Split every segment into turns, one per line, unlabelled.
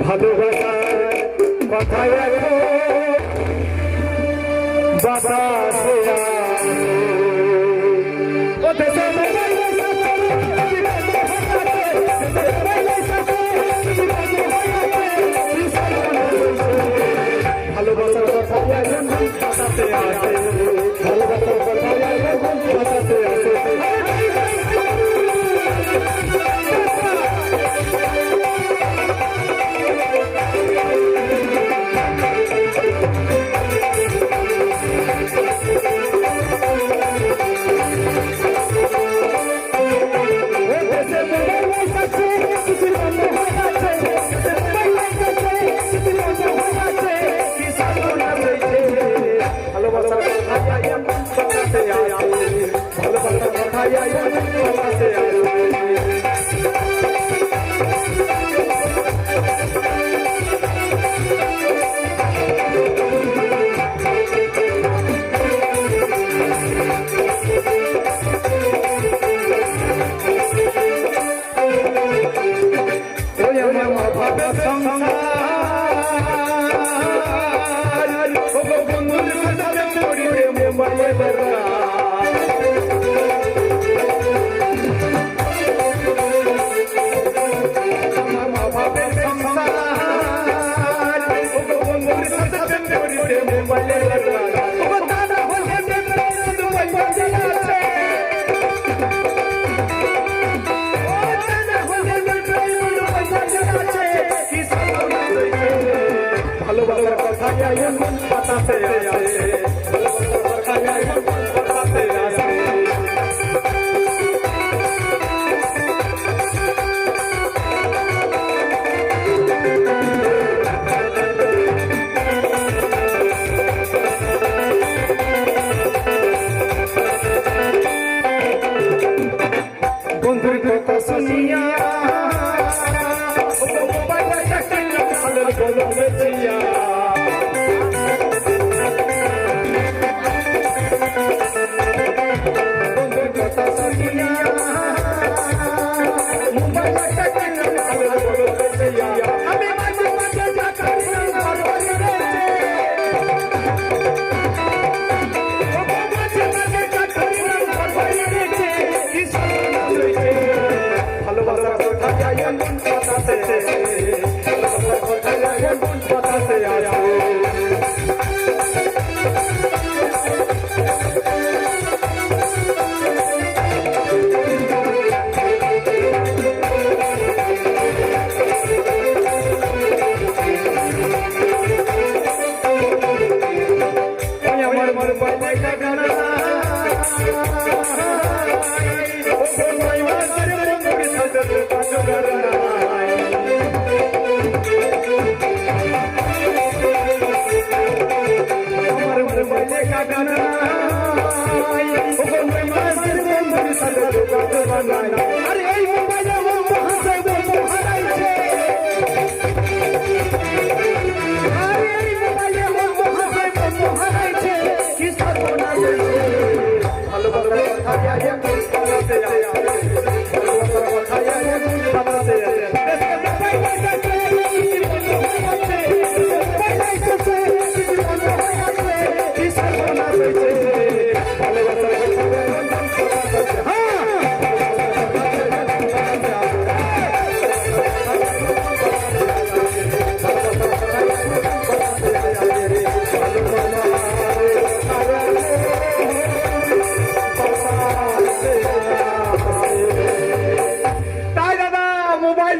ভালোবাসার কথায় এখন বাতাসে ভালোবাসার কথায় এখন বাতাসে আসে, ভালোবাসার কথায় এখন বাতাসে আসে। ভালোবাসার কথায় এখন বাতাসে আসে, ভালোবাসার কথায় এখন বাতাসে আসে। বন্ধুর কথা শুনিয়া ভালোবাসার কথায় এখন বাতাসে আসে, ভালোবাসার কথায় এখন বাতাসে আসে।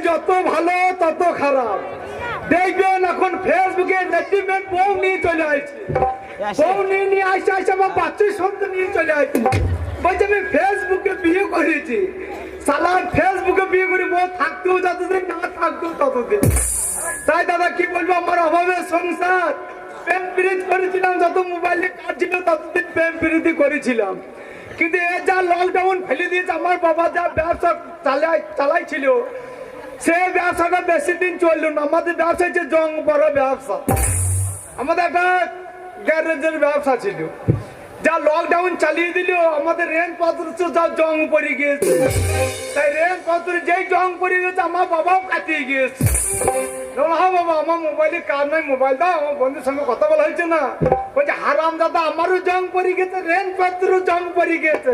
যত ভালো তত খারাপ দেখবেন এখন ফেসবুকে নেটিমেন্ট বউ নিয়ে চলে আসছে, বউ নিয়ে আসছে আসছে আমার বাচ্চার সন্তান নিয়ে চলে আসছে, বলছে আমি ফেসবুকে বিয়ে করেছি। সালা ফেসবুকে বিয়ে করে বউ থাকতেও যতদিন না থাকতেও ততদিন। তাই দাদা কি বলবো, আমার অভাবের সংসার। প্রেম প্রীতি করেছিলাম, যত মোবাইলে কাজ ছিল ততদিন প্রেম প্রীতি করেছিলাম, কিন্তু এ যা লকডাউন ফেলে দিয়েছে, আমার বাবা যা ব্যবসা চালাইছিল সে ব্যবসাটা বেশি দিন চললো না। আমাদের ব্যবসা হচ্ছে জং বড় ব্যবসা, আমাদের একটা গ্যারেজের ব্যবসা ছিল, যা লকডাউন চালিয়ে দিল আমাদের রেন্ট পত্র যা জং পড়ে গিয়েছে। তাই রেন্ট পত্র যেই জং পড়ে গেছে আমার বাবাও কাটিয়ে গিয়েছে। হ্যাঁ বাবা, আমার মোবাইলে কার নাই, মোবাইল দাও, আমার বন্ধুর সঙ্গে কথা বলা হয়েছে না। বলছে হারাম দাদা আমারও জং পড়ে গেছে, রেন পাত্রও জং পড়ে গেছে,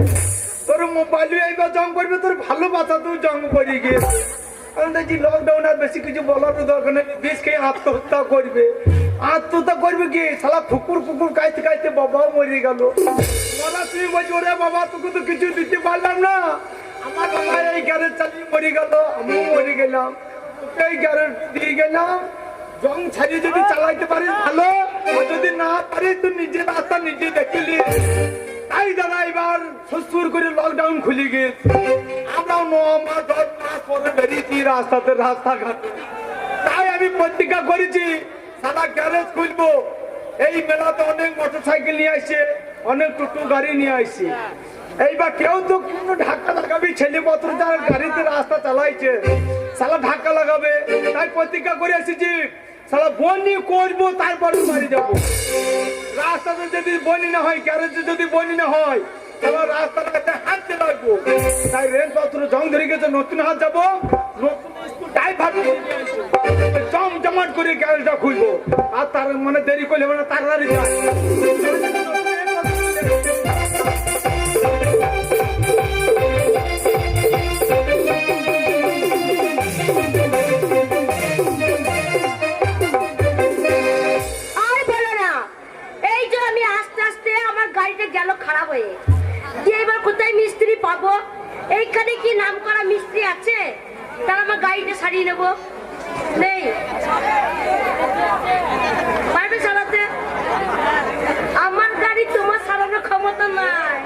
তোর মোবাইল এইবার জং পড়বে, তোর ভালোবাসাতেও জং পড়ে গিয়েছে। আমি দেখছি লকডাউন আর বেশি কিছু বলার দরকার নেই, বিষ খেয়ে আত্মহত্যা করবে। আত্মহত্যা করবে কি শালা, ফুকুর ফুকুর কাইতে কাইতে বাবাও মরে গেল। মরা তুমি বলছি ওরে বাবা তোকে তো কিছু দিতে পারলাম না, আমার বাবা এই গ্যারেজ চালিয়ে মরে গেল, আমিও মরে গেলাম, তোকে এই গ্যারেজ দিয়ে গেলাম। জং ছাড়িয়ে যদি চালাইতে পারিস ভালো, আর যদি না পারিস তো নিজের রাস্তা নিজে দেখলি। তাই দাদা এবার সুর করে লকডাউন খুলে গেছে, আমরাও 9 মাস 10 মাস পরে বেরিয়েছি রাস্তাতে, রাস্তাঘাটে। তাই আমি প্রতিজ্ঞা করেছি সারা গ্যারেজ খুলবো। এই মেলাতে অনেক মোটরসাইকেল নিয়ে আসছে, অনেক টোটো গাড়ি নিয়ে আসছে। এইবার কেউ তো কোনো ধাক্কা লাগাবি, ছেলেপত্র যারা গাড়িতে রাস্তা চালাইছে সালা ধাক্কা লাগাবে। তাই প্রতিজ্ঞা করে এসেছি সালা বনি করবো, তারপরে বাড়ি যাবো। রাস্তাতে যদি বনি না হয়, গ্যারেজে যদি বনি না হয়, তাহলে রাস্তাটাতে হাঁটতে লাগবো। তাই রেল পত্র জং ধরে গেছে, নতুন হাত যাবো, নতুন ড্রাইভার জম জমাট করে গ্যারেজটা খুলবো। আর তার মানে দেরি করলে মানে তাড়াতাড়ি যায়।
গেল খারাপ হয়ে যে এবার কোথায় মিস্ত্রি পাবো? এইখানে কি নাম করা মিস্ত্রি আছে তারা আমার গাড়িটা সারিয়ে নেবো? নেই, পারবে সারাতে? আমার গাড়ি তোমার সারানোর ক্ষমতা নাই।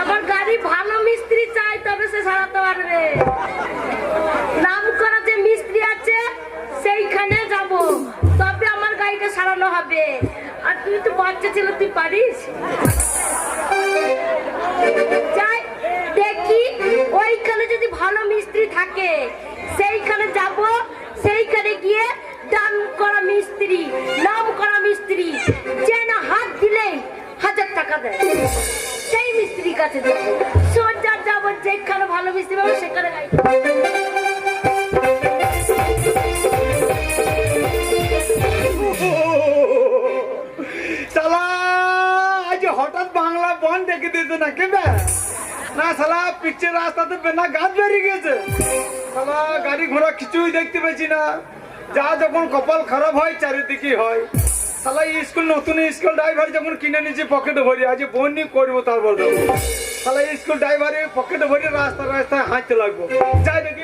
আমার গাড়ি ভালো মিস্ত্রি চাই, তবে সে সারাতে পারবে। নাম করা যে মিস্ত্রি আছে সেইখানে যাব, তবে আমার গাড়িটা সারানো হবে। আর তুই তো বাচ্চা ছিল, তুই পারিস? যাই দেখি ওইখানে যদি ভালো মিস্ত্রি থাকে সেইখানে যাব, সেইখানে গিয়ে দান করা মিস্ত্রি, নাম করা মিস্ত্রি, যে না হাত দিলে 1000 টাকা দেয়, সেই মিস্ত্রির কাছে যাবো। সোজা যাবো, যেখানে ভালো মিস্ত্রি পাবো সেখানে গাড়ি।
হঠাৎ বাংলা বন ডেকে দিয়েছে না কেবে না শালা, পিচের রাস্তাতে বেনা গাছ বেরিয়ে গেছে শালা, গাড়ি ঘোড়া কিছুই দেখতে পেয়েছি না। যা যখন কপাল খারাপ হয় চারিদিকে হয় শালা। স্কুল নতুন স্কুল ড্রাইভার যখন কিনে নিয়েছি পকেটে ভরি, আজ বন্যি করবো তারপর দেবো শালা। স্কুল ড্রাইভারে পকেটে ভরি রাস্তা রাস্তায় হাঁটতে লাগবো। যাই দেখি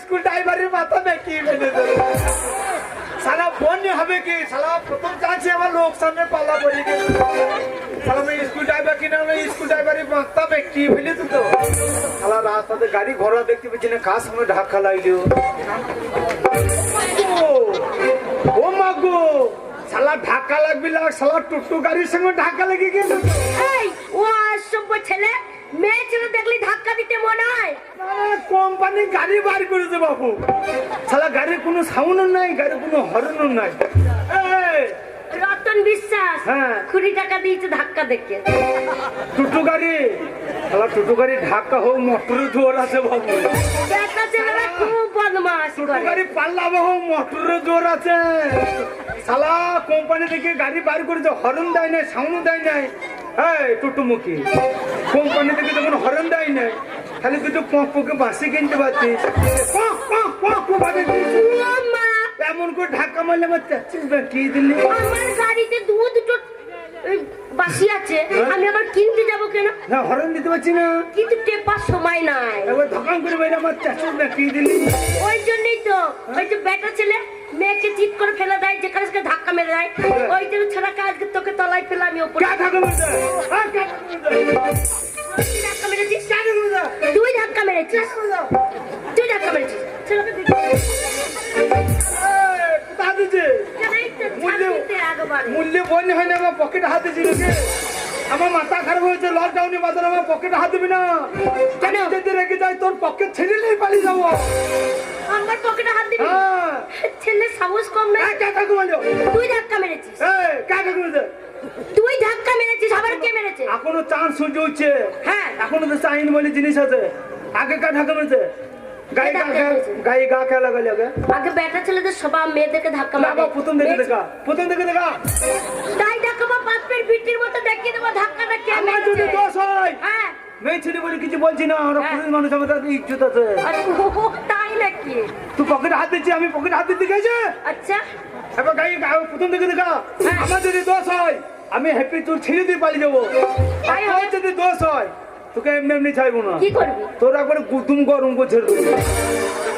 স্কুল ড্রাইভারের মাথা নাকি সালা বন্যা হবে কি শালা, প্রথম চান্সে আমার লোক সামনে পাল্লা পড়ে গেল শালা। স্কুল ড্রাইভার কিনে স্কুল ড্রাইভারের মাথা কি ফেলে তো শালা। রাস্তাতে গাড়ি ঘোড়া দেখতে পাচ্ছি না, কার সঙ্গে ধাক্কা লাগলো। ও মাগো শালা, ধাক্কা লাগবি লাগ শালা, টোটো গাড়ির সঙ্গে ধাক্কা লেগে গেল।
এই ও অসভ্য ছেলে, মেয়ে ছেলে দেখলে ধাক্কা দিতে মনে হয়?
কোম্পানি গাড়ি বার করেছে বাবু শালা, গাড়ির কোনো সাউন্ড নাই, গাড়ির কোনো হর্ন নাই।
রতন বিশ্বাস 20 টাকা দিয়েছে ধাক্কা দেখে।
টোটো গাড়ি শালা, টোটো গাড়ি ধাক্কা হোক, মোটরে জোর আছে বাবু।
দেখা ছেলেরা খুব বদমাশ করে।
টোটো গাড়ি পাল্লাবে হোক, মোটরে জোর আছে শালা। কোম্পানি থেকে গাড়ি বার করেছে, হর্ন দেয় নাই, সাউন্ড দেয় নাই। এই টোটোমুখী কোম্পানি থেকে যখন হর্ন দেয় নাই, খালি দুটো পকে বাসে কিনতে পারছিস। এমন করে ধাক্কা মারলে আমার চাচ্ছিস কি দিলি?
আমার গাড়িতে দুটো বাসি আছে, আমি আবার কিনতে যাবো কেন?
না হর্ন দিতে পারছি না,
কিন্তু টেপার সময় নাই।
এবার ধকান করে বাইরে আমার চাচ্ছিস কি দিলি?
ওই জন্যই তো ওই যে বেটা ছেলে মেয়েকে চিৎ করে ফেলে দেয়, যেখানে সেখানে ধাক্কা মেরে দেয়। ওই জন্য ছেলে কাজকে তোকে তলায় ফেলে আমি ওপরে ধাক্কা মেরেছিস। তুই ধাক্কা মেরেছিস, তুই ধাক্কা মেরেছিস।
মূল্য বন্যা হয় না, আমার পকেটে হাত দিয়েছি। আমার মাথা খারাপ হয়েছে, লকডাউনে বাজার আমার পকেটে হাত দিবি না। যদি রেখে যাই তোর পকেট ছেড়ে নিয়ে পালিয়ে যাবো।
আমার পকেটে হাত দিবি? ছেলের সাহস কম নাই।
কাকা বলো
তুই ধাক্কা মেরেছিস,
এই কাকা বলছে
তুই ধাক্কা মেরেছিস, আবার কে মেরেছে?
এখনো চাঁদ সূর্য উঠছে,
হ্যাঁ।
এখনো তো চাইন বলে জিনিস আছে। আগে কা ঢাকা মেরেছে গায়ে গা
কে মেরেছে?
গায়ে গা খেলা লাগালে আগে
আগে বেটা ছেলেদের সবাই মেয়েদেরকে ধাক্কা মারে।
বাবা প্রথম দেখে দেখা, প্রথম দেখে দেখা।
তাই দেখাবো বাপের বিটির মতো দেখিয়ে দেবো ধাক্কাটা কে
আমার যদি
মেরেছে।
দোষ হয়,
হ্যাঁ,
মেয়ে ছেলে বলে কিছু বলছি না, আমরা
হ্যাঁ।
পুরুষ মানুষ, আমাদের হাতে ইজ্জত আছে।
আর ও তাই নাকি?
তুই পকেটে হাত দিচ্ছি, আমি পকেটে হাত দিতে গেছে।
আচ্ছা,
এবার গায়ে প্রথম দেখে দেখা।
হ্যাঁ।
আমার যদি দোষ হয়, আমি হ্যাপি তোর ছেড়ে দিয়ে পালিয়ে যাবো।
তাই
আর
হবে?
তোর যদি দোষ হয়, তোকে এমনি এমনি ছাড়বো না।
কি করবি?
তোর একবারে গুতুম গরম করে ছেড়ে দেবো।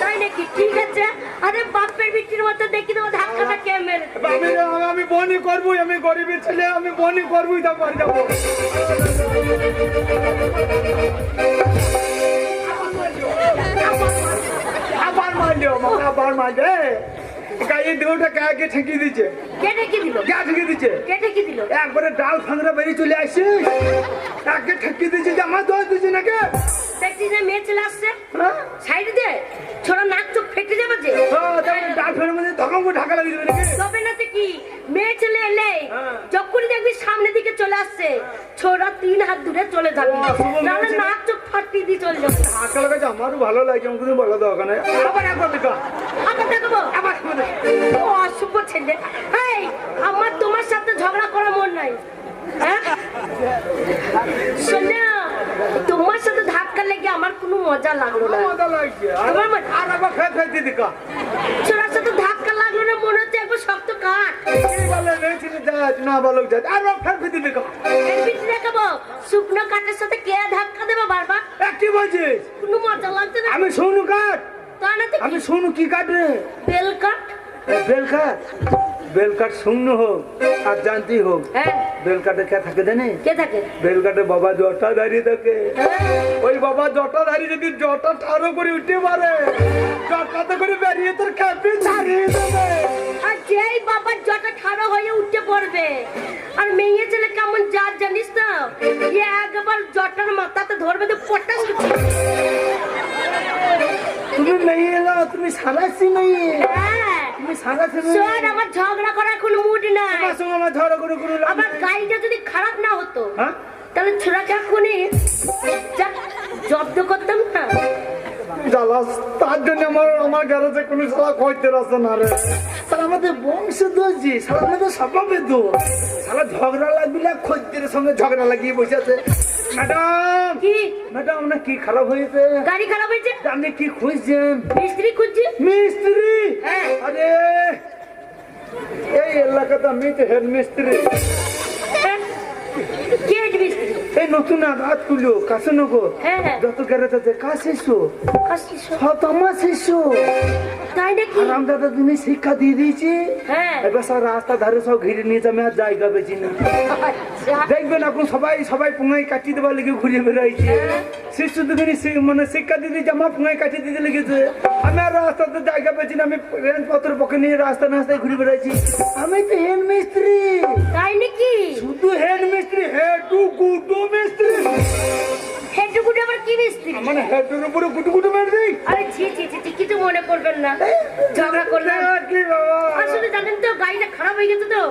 তাই নাকি? ঠিক আছে, আরে বাপের বিটির মতো দেখিয়ে দেবো ধাক্কাটা কে মেরেছে।
আমি বনি করবো, আমি গরিবের ছেলে, আমি বনি করবোই, তারপর যাবো। আবার মারলিও আমাকে, আবার মারলে গায়ে দেহটা কে ঠেকিয়ে দিচ্ছে,
কে ঠেকি দিল?
কে ঠেকিয়ে দিচ্ছে।
কে ঠেকি দিল?
একবারে ডাল ফাংরা বেরিয়ে চলে আসছে, একে ঠেকিয়ে দিচ্ছে যে আমার দোষ দিচ্ছে নাকি।
দেখছিস না মেয়ে ছেলে আসছে,
হ্যাঁ?
সাইড দে, ছোড়া নাক চোখ ফেটে যাবে যে।
তারপরে ডাল ফেরার মধ্যে ধকাম করে ঢাকা লাগিয়ে দেবে নাকি।
তবে না তো কি, মেয়ে ছেলে এলে
হ্যাঁ।
যখনই দেখবি সামনের দিকে চলে আসছে, ছোড়া 3 হাত দূরে চলে যাবি,
শুভ মেয়ে
নাহলে
ছেলে।
নাক চোখ ফাটিয়ে দিয়ে চলে যাবে।
ঢাকা লাগাচ্ছে, আমারও ভালো লাগে, আমাকে তুমি বলা দরকার নেই। আবার একবার দেখা,
আবার দেখাবো,
আবার একবার দেখা।
ও অশুভ ছেলে। এই, আমার তোমার সাথে ঝগড়া করার মন নাই, হ্যাঁ? শোনো, তোমার সাথে ধাক্কা লেগে আমার কোনো মজা লাগলো না।
মজা লাগছে।
আমার মজা।
আর একবার ফেলতে দেখা।
ছোড়ার সাথে ধাক্কা লাগলো না, মনে হচ্ছে একবার শক্ত কাঠ।
এই বলে মেয়েছিল যাচ, না বালক যাচ, আর ফেলতে দেখা।
এর পিছনে দেখাবো, শুকনো কাঠের সাথে কে ধাক্কা দেবে বারবার?
কি বলছিস?
কোনো মজা লাগছে না।
আমি সোনু কাঠ,
তা না তো কি?
আমি সোনু কি কাঠ রে?
বেল কাঠ।
বেলকাঠ, বেলকাঠ শূন্য হোক আর জানতি হোক,
হ্যাঁ,
বেলকাঠে কে থাকে জানে?
কে থাকে?
বেলকাঠে বাবা জটা দাঁড়িয়ে থাকে।
হ্যাঁ,
ওই বাবা জটা দাঁড়িয়ে যদি জটা ঠাড়ো করে উঠতে পারে, জটাতে করে বেরিয়ে তোর ক্যাপে ছাড়িয়ে দেবে।
আর যেই বাবার জটা ঠাড়ো হয়ে উঠতে পড়বে, আর মেয়ে ছেলে কেমন জাত জানিস তো, ইয়ে একবার জটার মাথাতে ধরবে তো পটাশ।
তুমি মেয়ে এলো, তুমি সারাসি মেয়ে,
হ্যাঁ,
তুমি সারাসি
শোন,
মেয়ে।
আমার ঝগড়া করার কোনো মুড নাই।
তোমার সঙ্গে আমার ঝগড়া করে কোনো লাভ
আমার
নেই।
গাড়িটা যদি খারাপ না হতো,
হ্যাঁ?
তাহলে ছোড়াকে এখনই জব্দ করতাম না।
জ্বালাস, তার জন্য আমার গ্যারেজে কোনো সালা খয়তের আছে না রে। সালা আমাদের বংশ দোষ জি, সালা আমাদের স্বভাবে দোষ। সালা ঝগড়া লাগলে খদ্দের সঙ্গে ঝগড়া লাগিয়ে বসে আছে। ম্যাডাম,
কি
ম্যাডাম আপনার কি খারাপ হয়েছে?
গাড়ি খারাপ হয়েছে?
আপনি কি খুঁজছেন?
মিস্ত্রি খুঁজছি।
মিস্ত্রি?
হ্যাঁ।
আরে এই এলাকাতে আমি তো হেড মিস্ত্রি।
হ্যাঁ, কে মিস্ত্রি?
এই নতুন আঘাত খুলো কাশনগর,
হ্যাঁ, হ্যাঁ।
যত গ্যারেজ আছে কাজ শিশু,
কাশিস?
সব আমার শিশু।
তাই নাকি?
আরাম দাদা তুমি শিক্ষা দিয়ে দিয়েছি।
হ্যাঁ।
এবার সব রাস্তা ধারে সব ঘিরে নিয়েছে, আমি আর জায়গা বেছি না।
আচ্ছা,
দেখবেন এখন সবাই পুঙ্গাই কাটিয়ে দেবার লেগে ঘুরে বেড়াইছে।
হ্যাঁ।
শিশু দুদিনই মানে শিক্ষা দিয়ে দিয়েছে, আমার পুঙ্গাই কাটিয়ে দিতে লেগেছে। আমি আর রাস্তাতে জায়গা পেয়েছি না, আমি রেঞ্জ পত্র পকে নিয়ে রাস্তায় ঘুরে বেড়াইছি। আমি তো হেড মিস্ত্রি,
তাই নাকি?
শুধু হেড মিস্ত্রি, হেডু গুডু মিস্ত্রি।
হেডুকুটি আবার কি মিস্ত্রি?
মানে হেডের উপরে গুটু মেরে দিই।
আরে ছি ছি ছি ছি, কিছু মনে করবেন না, ঝগড়া করলাম।
কি বাবা?
আসলে জানেন তো, গাড়িটা খারাপ হয়ে গেছে তো,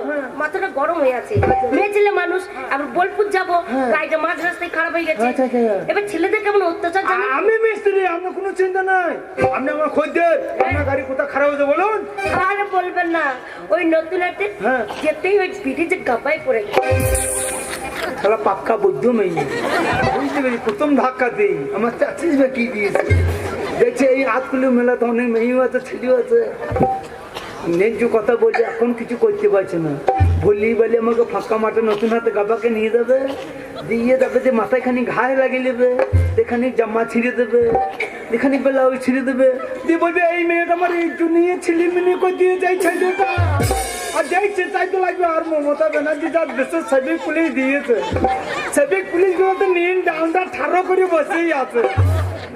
মাথাটা গরম হয়ে আছে। মেয়ে ছেলে মানুষ, আবার বোলপুর যাবো, গাড়িটা মাঝ রাস্তায় খারাপ হয়ে গেছে।
আচ্ছা, আচ্ছা।
এবার ছেলেদের কেমন অত্যাচার জানেন?
আমি মিস্ত্রি, আপনার কোনো চিন্তা নাই। আপনি আমার খদ্দের, আপনার গাড়ি কোথায় খারাপ হয়েছে বলুন।
আর বলবেন না, ওই নতুন হাটে
হ্যাঁ।
যেতেই ওই পিঠে যে গাবাই পড়ে গেছে।
শালা পাক্কা বৌদ্ধ মেয়ে, বুঝতে পেরেছি। প্রথম ধাক্কা দেই আমার চাচিস বা কি দিয়েছে দেখছে। এই হাতগুলো মেলাতে অনেক মেয়েও আছে, ছেলেও আছে। ন্যায্য কথা বলছে, এখন কিছু করতে পারছে না। বললেই বলে আমাকে ফাঁকা মাঠে নতুন হাতে গাবাকে নিয়ে যাবে, দিয়ে যাবে যে মাথায় খানি ঘায়ে লাগিয়ে নেবে, এখানে জামা ছিঁড়ে দেবে, এখানে ব্লাউজ ছিঁড়ে দেবে, দিয়ে বলবে এই মেয়েটা আমার এই নিয়ে ছিলি মিনি করে দিয়ে যাই ছেলেটা। আর দেখছে তাই তো লাগবে। আর মমতা ব্যানার্জি যার দেশের সিভিক পুলিশ দিয়েছে, সিভিক পুলিশ গুলো তো নিন ডাউনটা ঠাড়ো করে বসেই আছে।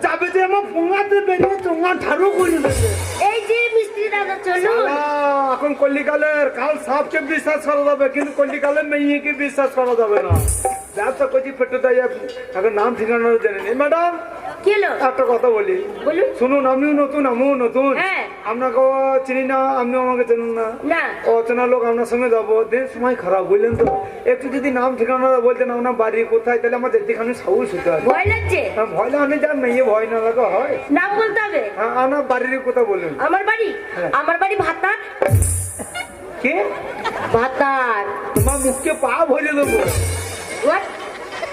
যাবে যে আমার পোঙাতে বেরিয়ে চোঙা ঠাড়ো করে দেবে।
এই যে মিস্ত্রি দাদা চলুন।
এখন কল্লিকালের কাল সাপকে বিশ্বাস করা যাবে, কিন্তু কল্লিকালের মেয়েকে বিশ্বাস করা যাবে না। ব্যবসা করছি পেটে তাই এখন নাম ঠিকানা জেনে নেই। ম্যাডাম
কি হলো?
একটা কথা বলি,
বলুন।
শুনুন, আমিও নতুন,
হ্যাঁ।
আপনাকে চিনি না, আপনিও আমাকে চেনেন না।
না।
অচেনা লোক আপনার সঙ্গে যাবো, দিন সময় খারাপ, বুঝলেন তো? একটু যদি নাম ঠিকানা বলতেন আপনার বাড়ি কোথায়, তাহলে আমার যেখানে সাহস হতে হয়।
ভয় লাগছে?
ভয় না, আমি জান মেয়ে ভয় না লাগা হয়।
নাম বলতে হবে?
হ্যাঁ, আপনার বাড়ির কথা বলুন।
আমার বাড়ি?
হ্যাঁ।
আমার বাড়ি ভাতার।
কে?
ভাতার।
তোমার মুখকে পা ভরে দেবো।
What?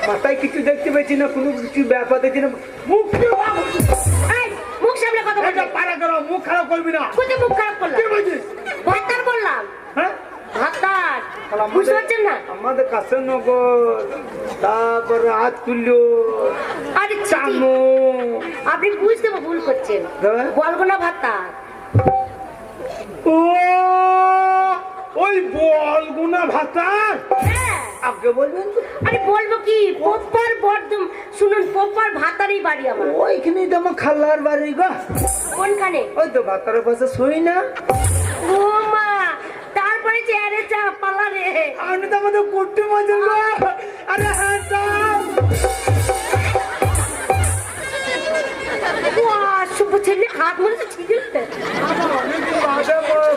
মাথায় কিছু দেখতে পেয়েছি না, কোনো কিছু ব্যাপার দেখছি না, মুখকে পা ভরে দেবো।
এই, মুখ সামনে কথা বলতে।
পারা করো, মুখ খারাপ করবি না।
কোথায় মুখ খারাপ করলাম?
কে বলছিস?
ভাতার বললাম।
হ্যাঁ,
ভাতার। বুঝতে পারছেন না?
আমাদের কাছে নগর, তারপরে হাত তুললো,
আরে চিঠি।
চামো।
আপনি বুঝতে ভুল করছেন।
হ্যাঁ?
বলবো না ভাতার।
ও, ওই বল গুনা ভাতার
হ্যাঁ।
আগে বলবেন তো।
আরে বলবো কি, পোপার বর্ধম, শুনুন, পোপার ভাতারই বাড়ি আমার।
ওইখানেই তো আমার খালার বাড়ি গো।
কোনখানে?
ওই তো ভাতারের পাশে শুই না।
ও মা, তারপরে চেয়ারে চা পালা রে।
আমি তো আমাদের কুট্টু মাঝে গো। আরে হ্যাঁ,
শুভ ছেলে হাত মনে তো ঠিক আছে।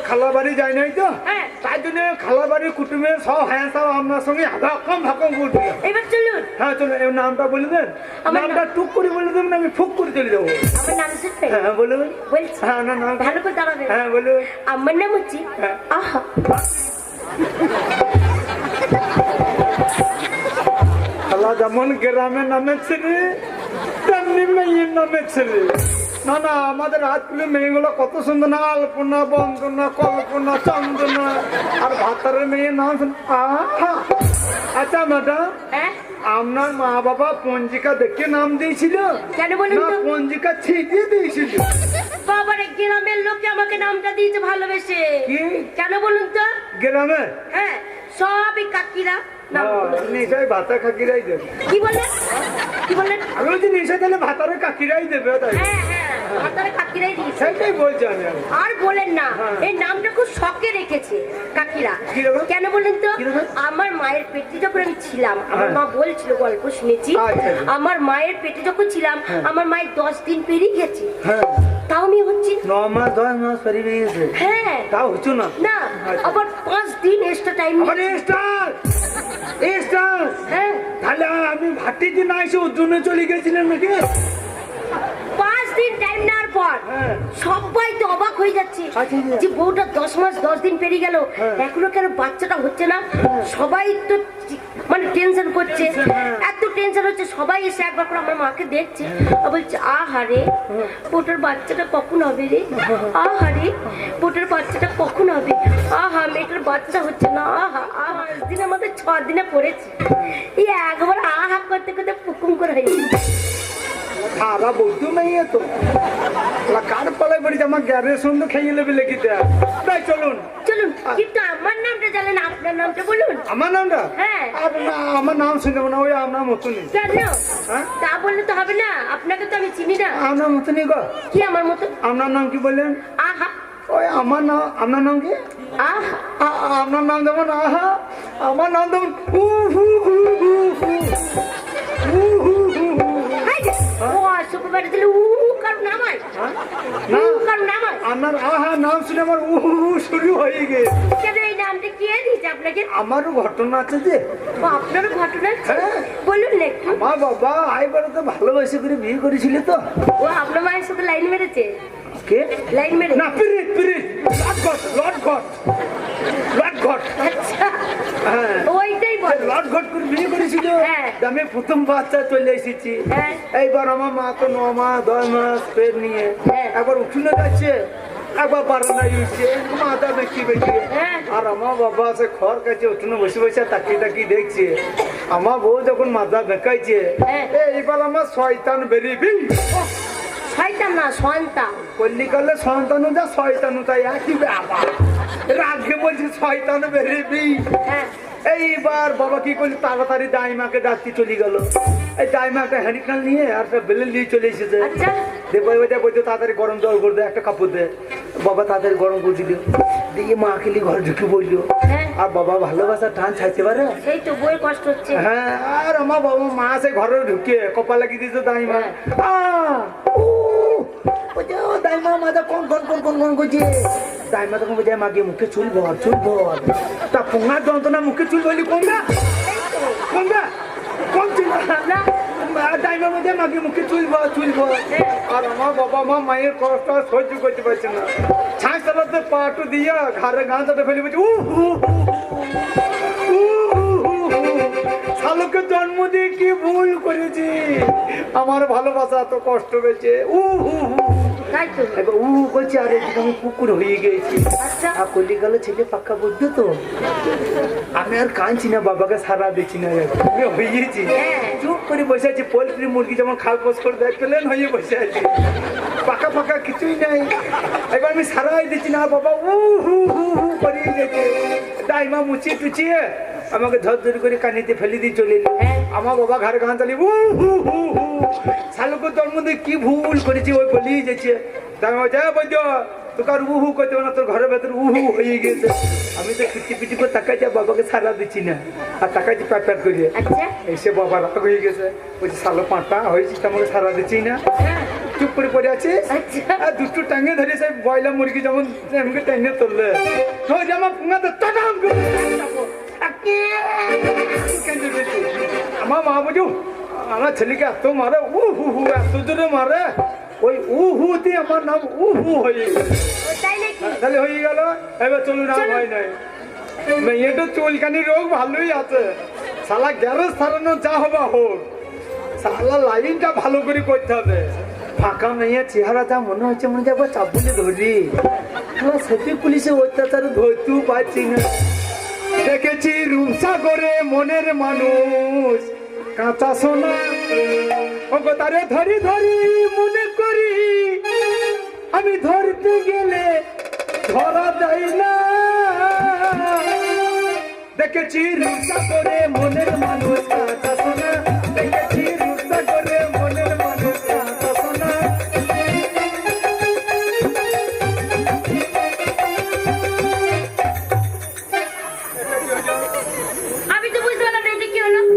খালা বাড়ি যাই নাই তো,
হ্যাঁ।
তাই জন্য খালা বাড়ির কুটুমে সব হ্যাঁ সব আপনার সঙ্গে হাকাম ভাকাম করবে।
এবার চলুন।
হ্যাঁ চলো, এই নামটা বলে দেন।
আমার
নামটা টুক করে বলে দেবেন, আমি ফুক করে চলে যাবো।
আমার নাম শুনবে?
হ্যাঁ বলুন।
বলছি।
হ্যাঁ, না নাম
ভালো করে দাঁড়াবে।
হ্যাঁ বলুন।
আমার নাম হচ্ছে
হ্যাঁ।
আহা।
খালা যেমন গ্রামের নামের ছেলে, তেমনি মেয়ের নামের ছেলে। না না, আমাদের হাতগুলো মেয়েগুলো কত সুন্দর না, আলপনা, বন্দনা, কল্পনা, চন্দনা, আর ভাতারের মেয়ের নাম আহা। আচ্ছা ম্যাডাম,
হ্যাঁ?
আপনার মা বাবা পঞ্জিকা দেখে নাম দিয়েছিল
কেন বলুন
না
তো?
পঞ্জিকা ছিটিয়ে দিয়েছিল?
বাবারে, গ্রামের লোকে আমাকে নামটা দিয়েছে ভালোবেসে।
কি?
কেন বলুন তো?
গ্রামে
হ্যাঁ, সবই কাকিরা নাম বলে দিয়েছে।
নিশ্চয় ভাতা কাকিরাই দেবে।
কি বললেন? কি বললেন?
আমি বলছি নিশ্চয় তাহলে ভাতারে কাকিরাই দেবে, তাই
হ্যাঁ হ্যাঁ, ভাতারে কাকিরাই দিয়েছে।
সেটাই বলছি আমি।
আর বলেন না,
হ্যাঁ।
এই নামটা খুব শখে রেখেছে কাকিরা।
কিরকম?
কেন বলেন তো?
কিরকম?
আমার মায়ের পেটে যখন আমি ছিলাম, আমার
হ্যাঁ।
মা বলছিল, গল্প শুনেছি,
আচ্ছা।
আমার মায়ের পেটে যখন ছিলাম, আমার মায়ের 10 দিন পেরিয়ে গেছে,
হ্যাঁ,
তাও আমি হচ্ছি
9 মাস 10 মাস পেরিয়ে গেছে,
হ্যাঁ
তাও হচ্ছে না।
না,
আচ্ছা।
আবার 5 দিন এক্সট্রা টাইম।
আবার স্টার স্টার।
হ্যাঁ,
তাহলে আমি ভাটি দিন আইসে ওর জন্য চলে গেছিলেন নাকি?
5 দিন টাইম নেওয়ার পর
হ্যাঁ।
সবাই তো অবাক হয়ে যাচ্ছে
আচ্ছা।
যে বউটা 10 মাস 10 দিন পেরিয়ে গেল,
হ্যাঁ।
এখনো কেন বাচ্চাটা হচ্ছে না। সবাই তো মানে টেনশন করছে,
হ্যাঁ।
এত টেনশন হচ্ছে, সবাই এসে একবার করে আমার মাকে দেখছে আর বলছে, আহারে ওটার বাচ্চাটা কখন হবে রে, আহারে ওটার বাচ্চাটা কখন হবে, আহা মেয়েটার বাচ্চা হচ্ছে না, আহা আহা। দিন আমাদের 6 দিনে পড়েছে, এই একবার আহা করতে করতে পুকুম করে হয়ে গেছে।
খারা বলতো মেয়ে তো কার পালাই পড়েছে, আমার গ্যারের সন্ধ্যে খেয়ে নেবে লেখিতে। তাই চলুন
চলুন, কিন্তু আমার নামটা জানেন, আপনার নামটা বলুন।
আমার নামটা?
হ্যাঁ।
আমার নাম শুনে না, ওই আপনার মতনই।
কেন?
হ্যাঁ?
তা বললে তো হবে না, আপনাকে তো আমি চিনি না।
আপনার মতনই গো।
কি আমার মতো?
আপনার নাম কি বললেন?
আহা।
ওই আমার নাম, আপনার নাম কি?
আহা।
আপনার নাম যেমন আহা, আমার নাম যেমন হু হু হু হু হু হু হু হু হু।
হাই রে, ও শুক্রবার দিলে উ কার নামায়,
না,
উ কার নামায়।
আপনার আহা নাম শুনে আমার হু হু শুরু হয়ে গেছে।
কেন এই নামটা কে দিয়েছে আপনাকে?
আমারও ঘটনা আছে যে।
ও, আপনারও ঘটনা আছে?
হ্যাঁ।
বলুন না একটু।
আমার বাবা আইবারে তো ভালোবাসে করে বিয়ে করেছিল তো।
ও আপনার মায়ের সাথে লাইন মেরেছে?
কে?
লাইন মেরে?
না, পিরিত পিরিত, লট ঘট।
আচ্ছা,
হ্যাঁ,
ওইটাই বল।
লট ঘট করে বিয়ে করেছিল।
হ্যাঁ।
আমি প্রথম বাচ্চা চলে এসেছি।
হ্যাঁ।
এইবার আমার মা তো 9 মাস 10 মাস পেট নিয়ে
হ্যাঁ।
একবার উঠুনে যাচ্ছে, একবার বারান্দায় উঠছে, মাথা দেখি বেঁকিয়ে।
হ্যাঁ।
আর আমার বাবা সে খড় কাছে উঠুনে বসে বসে তাকিয়ে তাকিয়ে দেখছে। আমার বউ যখন মাথা বেঁকাইছে,
হ্যাঁ।
এইবার আমার শয়তান বেরিবি।
শয়তান না, সন্তান।
কল্লিকালে সন্তানু যা শয়তানু তাই একই ব্যাপার। রাগে বলছি শয়তান বেরিবি।
হ্যাঁ।
এইবার বাবা কি করলি, তাড়াতাড়ি দাইমাকে ডাকতে চলে গেল। এই দাইমা একটা হ্যান্ডিকাল নিয়ে আর একটা বেলে নিয়ে চলে এসেছে।
আচ্ছা।
দেখো বলছে তাড়াতাড়ি গরম জল করে দে, একটা কাপড় দে। বাবা তাদের গরম করে দিল, দিয়ে মা আকেলি ঘর ঢুকে বললো।
হ্যাঁ।
আর বাবা ভালোবাসা টান ছাইতে পারে।
সেই তো বই কষ্ট হচ্ছে।
হ্যাঁ, আর আমার বাবা মা সে ঘরে ঢুকে কপাল লাগিয়ে দিত দাইমা। দাইমা মাথা কোন কোন কোন কোন কোন করছে। দাইমা তখন বলছে মাগে মুখে চুল ভর চুল ভর। তা পোঙার যন্ত্রণা মুখে চুল বলি কোনটা কোনটা কোন চুল
না
দাইমা মধ্যে মাগে মুখে চুল ভর চুল ভর। আর আমার বাবা মা মায়ের কষ্ট আর সহ্য করতে পারছে না, ছাঁচ চালাতে পাটু দিয়া ঘরে গাঁচাটা ফেলে বলছে শালুকে জন্ম দিয়ে কি ভুল করেছি, আমার ভালোবাসা তো কষ্ট পেয়েছে।
তাই তো।
এবার করছে আরে আমি কুকুর হয়ে গিয়েছি।
আচ্ছা।
আর কলি গেল ছেলে পাক্কা বুঝতো তো, আমি আর কাঁদছি না, বাবাকে সারা দিচ্ছি না, আমি হয়ে গেছি। চুপ করে বসে আছি, পোলট্রি মুরগি যেমন খাল পোষ করে দেয় পেলেন হয়ে বসে আছি, পাকা ফাঁকা কিছুই নাই। এবার আমি সারাই দিচ্ছি না, বাবা করিয়ে গেছে। দাইমা মুচিয়ে টুচিয়ে আমাকে ধর ধর করে কানিতে ফেলে দিয়ে চলে এলো। আমার বাবা ঘরে গান চালিয়ে শালুকে জন্ম দিয়ে কি ভুল করেছি ওই বলিয়ে যাচ্ছে। দাইমা যা বলছো তোকে আর করতে না, তোর ঘরের ভেতর হয়ে গেছে। আমি তো পিটি পিটি করে তাকাইছি, বাবাকে সারা দিচ্ছি না, আর তাকাইছি প্যাট প্যাট করে। এসে বাবা রাগ হয়ে গেছে, বলছি শালো পাঁটা হয়েছিস আমাকে সারা দিচ্ছি না, চুপ করে পড়ে আছিস। আর দুটো টাঙে ধরে সে বয়লা মুরগি যেমন আমাকে টাঙে তুললে জামা পুঙা তো টাটাম করে আমার মা বলছো আমার ছেলেকে এত মারে এত জোরে মারে, ওই দিয়ে আমার নাম হয়ে গেল। তাহলে হয়ে গেল। এবার চলুন আর ভয় নাই, মেয়েটা চুলকানি রোগ ভালোই আছে, শালা গ্যারেজ সারানো যা হবা হোক, শালা লাইনটা ভালো করে করতে হবে। ফাঁকা মেয়ে চেহারা যা মনে হচ্ছে মনে যাবো চাপুলে ধরি, সেটি পুলিশে অত্যাচার ধরতেও পারছি না। দেখেছি রূপসাগরে মনের মানুষ কাঁচা সোনা, ওগো তারে ধরি ধরি মনে করি আমি ধরতে গেলে ধরা দেয় না। দেখেছি রূপসাগরে মনের মানুষ কাঁচা সোনা, দেখেছি রূপসাগরে মনের মানুষ কাঁচা সোনা।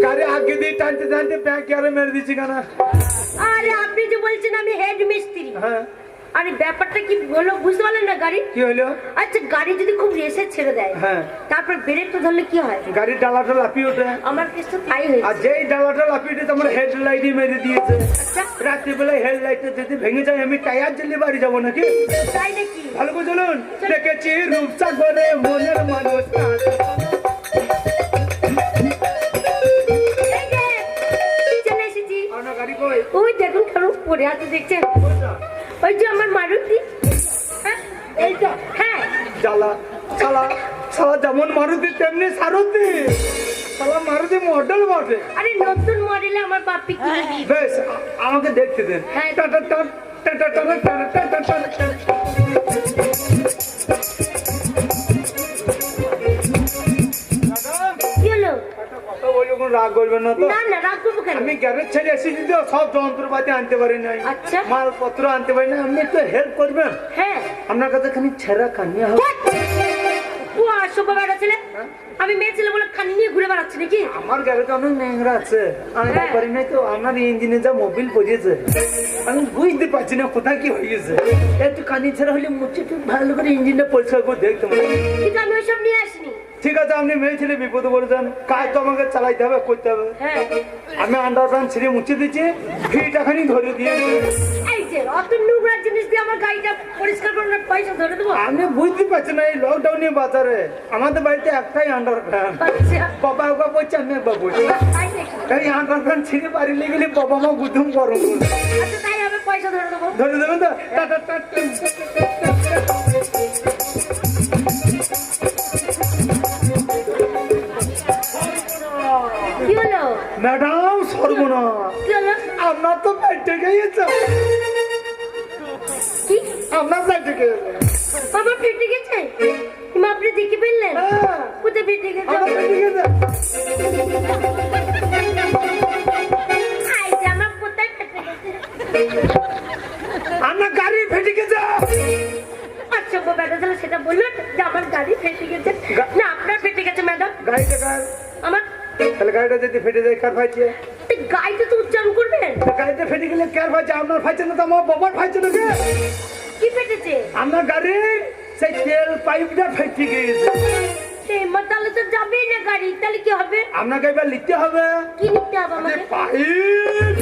গাড়ি আগে দিয়ে টানতে টানতে ব্যাগ আরে মেরে দিচ্ছি কেন?
আরে আপনি যে বলছেন আমি হেড মিস্ত্রি,
হ্যাঁ
আরে ব্যাপারটা কি বলো বুঝতে পারলেন না? গাড়ি
কি হলো?
আচ্ছা গাড়ি যদি খুব রেসে ছেড়ে দেয়,
হ্যাঁ,
তারপর ব্রেক তো ধরলে কি হয়?
গাড়ির ডালাটা লাফিয়ে ওঠে।
আমার কেস তো তাই হয়েছে।
আর যেই ডালাটা লাফিয়ে ওঠে তোমার হেডলাইটই মেরে দিয়েছে। রাত্রিবেলায় হেডলাইটটা যদি ভেঙে যায় আমি টায়ার জ্বলিয়ে বাড়ি যাবো নাকি?
তাই নাকি?
ভালো করে চলুন। দেখেছি রূপসাগরে মনের মানুষ
ওই দেখুন কেমন পড়ে আছে দেখছেন, ওই যে আমার মারুতি।
এইটা
হ্যাঁ
জ্বালা শালা শালা যেমন মারুতি তেমনি সারুতি, শালা মারুতি মডেল বটে।
আরে নতুন মডেলে আমার বাপি কিনে দিয়েছে।
বেশ আমাকে দেখতে দেন।
হ্যাঁ।
Tata tata tata tata tata tata.
কি হলো?
কথা বলি কোনো রাগ করবেন না তো?
না না রাগ করবো কেন?
আমি গ্যারেজ ছেড়ে এসেছি তো, সব যন্ত্রপাতি আনতে পারি নাই,
আচ্ছা।
মালপত্র আনতে পারি না। আপনি একটু হেল্প করবেন?
হ্যাঁ।
আপনার কাছে খানি ছেঁড়া কানিয়া হবে।
ও আসো বাবা ছেলে, আমি মেয়ে ছেলে বলে খানি নিয়ে ঘুরে বেড়াচ্ছি নাকি?
আমার গ্যারেজে অনেক ন্যাংরা আছে, আনতে পারি নাই তো। আমার ইঞ্জিনে যা মোবিল পড়েছে আমি বুঝতে পারছি না কোথায় কি হয়ে গেছে। একটু কানি ছেঁড়া হলে মুখে একটু ভালো করে ইঞ্জিনটা পরিষ্কার করে দেখতে পারি।
কিন্তু আমি ওইসব নিয়ে আসিনি।
ঠিক আছে, আপনি মেয়ে ছেলে বিপদে পড়েছেন, কাজ তো আমাকে চালাইতে হবে, করতে হবে।
হ্যাঁ।
আমি আন্ডারপ্যান্ট ছিঁড়ে মুছে দিচ্ছি, ফিটা খানি ধরে দিয়ে।
এই যে অত নোংরা জিনিস দিয়ে আমার গাড়িটা পরিষ্কার করানোর পয়সা ধরে দেবো?
আপনি বুঝতে পারছেন না, এই লকডাউনে বাজারে আমাদের বাড়িতে একটাই আন্ডারপ্যান্ট।
আচ্ছা
বাবা একবার বলছে, আমি একবার বলছি।
তাই নাকি?
এই আন্ডারপ্যান্ট ছিঁড়ে বাড়ি লেগে গেলে বাবা মা গুদুম গরম করবে।
আচ্ছা তাই হবে, পয়সা ধরে দেবো।
ধরে দেবেন তো? Tata tata.
কি হলো
ম্যাডাম? সর্বনাশ,
কি হলো?
আপনার তো পেটে গিয়েছে।
কি
আপনার পেটে গিয়েছে?
আমার পেটে গেছে? মা আপনি দেখে ফেললেন?
হ্যাঁ,
কোথায় পেটে গেছে?
আমার পেটে গিয়েছে।
আই যে আমার কোথায় পেটে গেছে?
আপনার গাড়ি ফেটে গেছে।
আচ্ছা তাহলে সেটা বলুন যে আমার গাড়ি ফেটে গেছে। না আপনার ফেটে গেছে ম্যাডাম।
গাড়িটা কার?
আমার
তাহলে গাড়িটা যদি ফেটে যায় কার ফাইছে?
গাড়িটা তো উচ্চারণ করবেন।
গাড়িটা ফেটে গেলে কার ফাইছে? আপনার ফাইছে না তো আমার বাবার ফাইছে নাকি?
কি ফেটেছে?
আপনার গাড়ির সেই তেল পাইপটা ফেটে গিয়েছে।
তাহলে তো যাবেই না গাড়ি, তাহলে কি হবে?
আপনাকে এবার লিখতে হবে।
কি লিখতে হবে আমাকে?
পাইপ।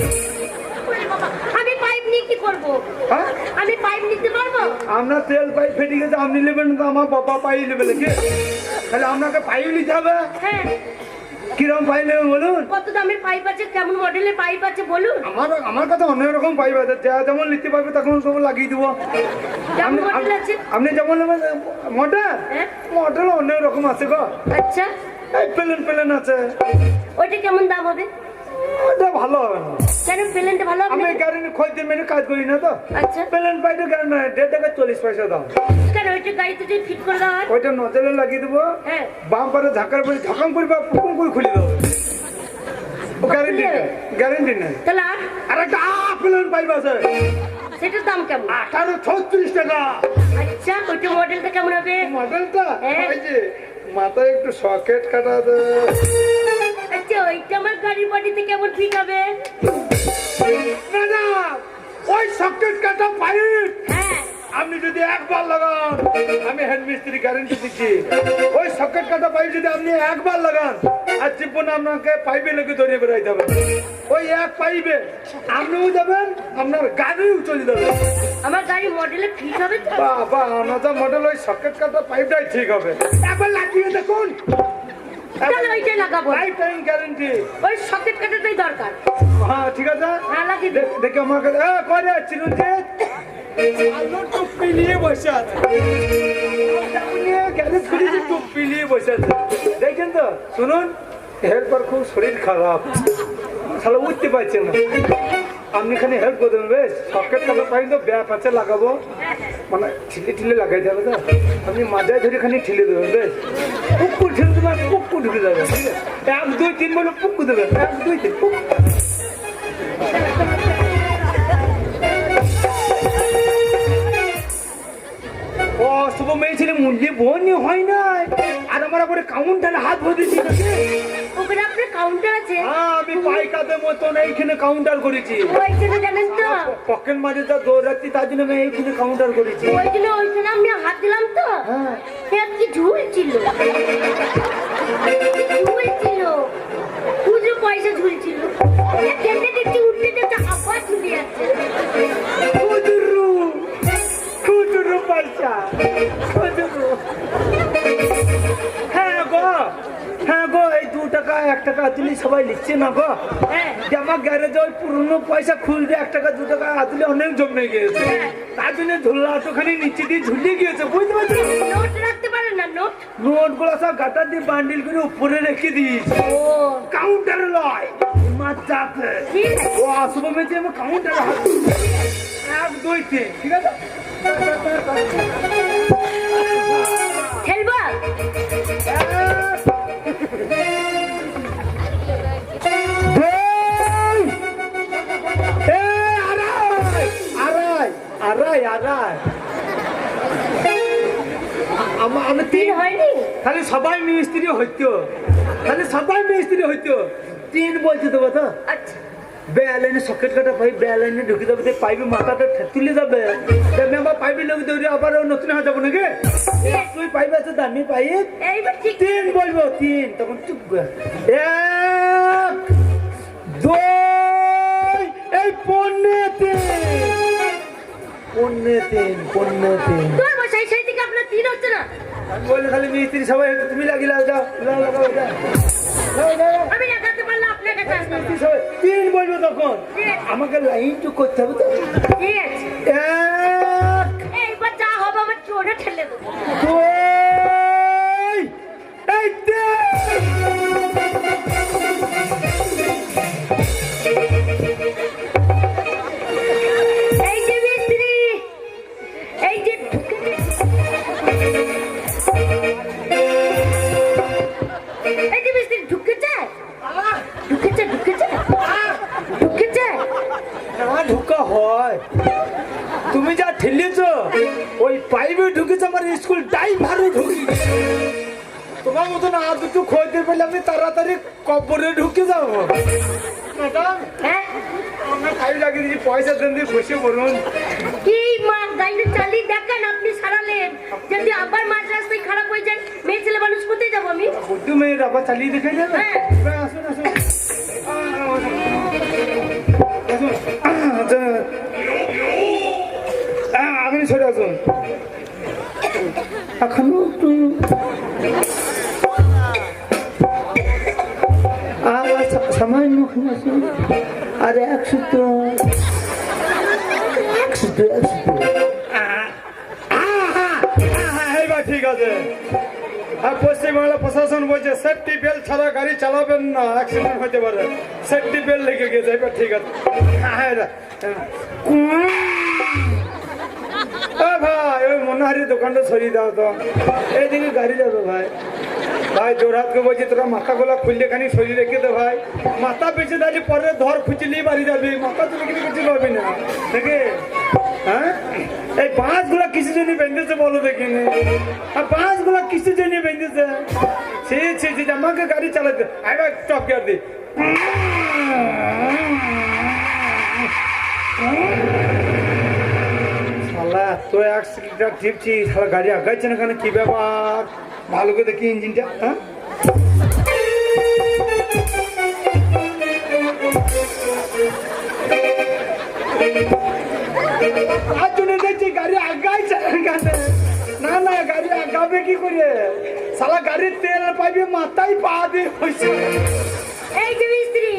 ওরে বাবা, আমি পাইপ নিয়ে কি করবো?
হ্যাঁ?
আমি পাইপ নিতে পারবো?
আপনার তেল পাইপ ফেটে গেছে, আপনি নেবেন তো আমার বাবা পাইপ নেবে নাকি? তাহলে আপনাকে পাইপ নিতে হবে।
হ্যাঁ।
কিরকম পাইপ নেবেন বলুন?
কত দামের পাইপ আছে, কেমন মডেলের পাইপ আছে বলুন।
আমার কাছে অনেক রকম পাইপ আছে, যা যেমন নিতে পারবে তখন সব লাগিয়ে দেবো।
কেমন মডেল আছে?
আপনি যেমন নেবেন মডেল,
হ্যাঁ।
মডেল অনেক রকম আছে গো।
আচ্ছা,
এই প্লেন আছে,
ওইটা কেমন দাম হবে?
ওটা ভালো হবে না।
কেন প্লেনটা ভালো হবে
আমি
না?
গ্যারেন্টি খোঁজতে মেনে কাজ করি না তো।
আচ্ছা,
প্লেন পাইপের গ্যারেন্টি 1.5 টাকা 40 পয়সা দাম।
কেন ওইটা গাড়িতে যদি ফিট করে দেওয়া হয়?
ওইটা নজলে লাগিয়ে দেবো,
হ্যাঁ।
বাম পারে ঝাঁকার পরে ঝাঁকাম করবে, পুকুম করে খুলে দেবো। গ্যারেন্টি নেই, গ্যারেন্টি নেই।
তাহলে আর
আর একটা প্লেন পাইপ আছে,
সেটার দাম কেমন?
1836 টাকা।
আচ্ছা, ওইটা মডেলটা কেমন হবে?
মডেলটা
হ্যাঁ।
এই যে মাথায় একটু সকেট কাটা আছে।
আচ্ছা, ওইটা আমার গাড়ির বডিতে কেমন ফিট হবে?
ম্যাডাম, ওই সকেট কাটা পাইপ
হ্যাঁ।
আপনি যদি একবার লাগান, আমি হেড মিস্ত্রি গ্যারেন্টি দিচ্ছি, ওই সকেট কাটা পাইপ যদি আপনি একবার লাগান আর জীবনে আপনাকে পাইপে লেগে ধরে বেড়াইতে হবে। ওই এক পাইপে আপনিও যাবেন, আপনার গাড়িও চলে যাবে।
আমার গাড়ি মডেলে ফিট হবে তো?
বাবা, আমাদের মডেল ওই সকেট কাটা পাইপটাই ঠিক হবে। একবার লাগিয়ে দেখুন,
তাহলে ওইটাই লাগাবো।
Life time guarantee.
ওই সকেট কাটাটাই দরকার।
হ্যাঁ ঠিক আছে,
হ্যাঁ, লাগিয়ে দিন।
দেখে আমাকে করে চিরঞ্জিত আলো টুপি নিয়ে বসে আছে, টুপি নিয়ে বসে আছে, দেখছেন তো? শুনুন, এরপর খুব শরীর খারাপ, তাহলে উঠতে পারছে না। আপনি খালি হেল্প করে দেবেন, বেশ সকেট কাটা পাইন তো ব্যাপ আছে লাগাবো, মানে ঠিলে লাগাইতে হবে তো। আপনি মাজায় ধরে খালি ঠিলে দেবেন, বেশ পুকুর ঠেলে দেবেন, পুকুর ঢুকে যাবে। ঠিক আছে, 1 2 3 বলে পুকুর দেবেন, 1 2 3 পুক। ও শুভ মেয়ে ছেলে মুন্ডি বোন হয় না, আর আমার করে কাউন্টারে হাত ভরে দিচ্ছি।
ওখানে আপনার কাউন্টার আছে?
আমি পাইকাদের মতন এইখানে কাউন্টার করেছি।
ওইখানে জানেন তো,
পকেট মাঝে তো দৌড়াচ্ছি, তার জন্য আমি এইখানে কাউন্টার করেছি।
ওইখানে আমি হাত দিলাম তো,
হ্যাঁ,
কি ঝুল ছিল, ঝুল ছিল, খুচরো পয়সা ঝুল ছিল। দেখতে দেখতে উঠতে দেখতে আবার ঝুলে যাচ্ছে।
খুচরো খুচরো পয়সা, খুচরো। হ্যাঁ গো, হ্যাঁ গো, এই 2 টাকা 1 টাকা তুলি সবাই লিখছে না গো।
হ্যাঁ।
যে আমার গ্যারেজে ওই পুরনো পয়সা খুলতে 1 টাকা 2 টাকা আতুলে অনেক জমে গিয়েছে, তার জন্য ঝুল্লা তোখানে নিচে দিয়ে ঝুলিয়ে গিয়েছে, বুঝতে পারছি।
নোট রাখতে পারেন না? নোট
নোট গুলো সব গাটা দিয়ে বান্ডিল করে উপরে রেখে দিয়েছে।
ও
কাউন্টারে লয় মাচাতে,
ঠিক আছে।
ও আসবো মেয়েছে আমার কাউন্টারে হাত 1 2 3, ঠিক আছে।
খেলবা?
আমি
তিন হয়নি?
খালি সবাই মিস্ত্রি হইতো, খালি সবাই মিস্ত্রি হইতো। 3 বলতে দেবো তো?
আচ্ছা,
বেলাইনে সকেট কাটা পাইপ বেলাইনে ঢুকে যাবে, পাইপে মাথাটা তুলে যাবে, আমি আবার পাইপে লোক দৌড়ে আবার নতুন হয়ে যাবো নাকি? তুই পাইপ আছে দামি পাইপ,
এইবার ঠিক।
3 বলবো, 3 তখন চুপ করে 1 2 এই পণ্যে 3
তোর বসাই সেই থেকে আপনার তিন হচ্ছে না।
আমি বললে খালি মিস্ত্রি সবাই তুমি লাগিয়ে যাও, লাগাও যাও।
আমি লাগাতে পারলে আপনার কাছে আসতাম না।
3 বলবো তখন আমাকে লাইন টু করতে হবে তো।
ঠিক আছে,
1
এইবার যা হবে আমার চোরে ঠেলে দেবো।
2 এই 3
এই যে মিস্ত্রি, এই যে মিস্ত্রি ঢুকেছে, ঢুকেছে
না ঢুকা হয়। তুমি যা ঠেলেছ ওই পাইপে ঢুকেছে আমার স্কুল ড্রাইভারও ঢুকি তোমার মতন আর দুটো খোঁজতে পেলে আমি তাড়াতাড়ি কবরে ঢুকে যাবো ম্যাডাম
হ্যাঁ
আমরা খাই লাগিয়ে দিয়েছি পয়সা দেন দিয়ে বসে বলুন
কি মা গাড়িটা চালিয়ে দেখান আপনি সারালেন যদি আবার মাঝ রাস্তায় খারাপ হয়ে যায় মেয়ে ছেলে মানুষ কোথায় যাবো আমি
বুদ্ধু মেয়ের আবার চালিয়ে দেখে যাবে
হ্যাঁ।
আসুন আসুন আচ্ছা আপনি সরে আসুন এখনো একটু সামান্য আসুন আর 100 ঠিক আছে আর পশ্চিমবাংলা প্রশাসন বলছে সেফটি বেল্ট ছাড়া গাড়ি চালাবেন না অ্যাক্সিডেন্ট হতে পারে সেফটি বেল্ট লেগে গেছে এবার ঠিক আছে ভাই ওই মনোহারির দোকানটা সরিয়ে দাও তো এইদিকে গাড়ি যাবে ভাই ভাই জোরহাতকে বলছি তোরা মাথা গোলা খুললে খানি সরিয়ে রেখে দে ভাই মাথা পেছে দাঁড়িয়ে পরে ধর খুঁচলি বাড়ি যাবি মাথা তুলে কিছু কিছু পাবি না দেখে হ্যাঁ এই বাঁশগুলা কিসের জন্য বেঁধেছে বলো দেখিনি আর বাঁশগুলা কিসের জন্য বেঁধেছে সে আমাকে গাড়ি চালাতে আবার টপ গিয়ার দি শালা তো 1 লিটার টিপছি শালা গাড়ি আগাইছে না কেন কি ব্যাপার ভালো করে দেখি ইঞ্জিনটা হ্যাঁ তার জন্য দেখছি গাড়ি আগাইছে না কেন না না গাড়ি আগাবে কি করে শালা গাড়ির তেল পাইবে মাথায় পা দিয়ে হয়েছে
এই যে মিস্ত্রি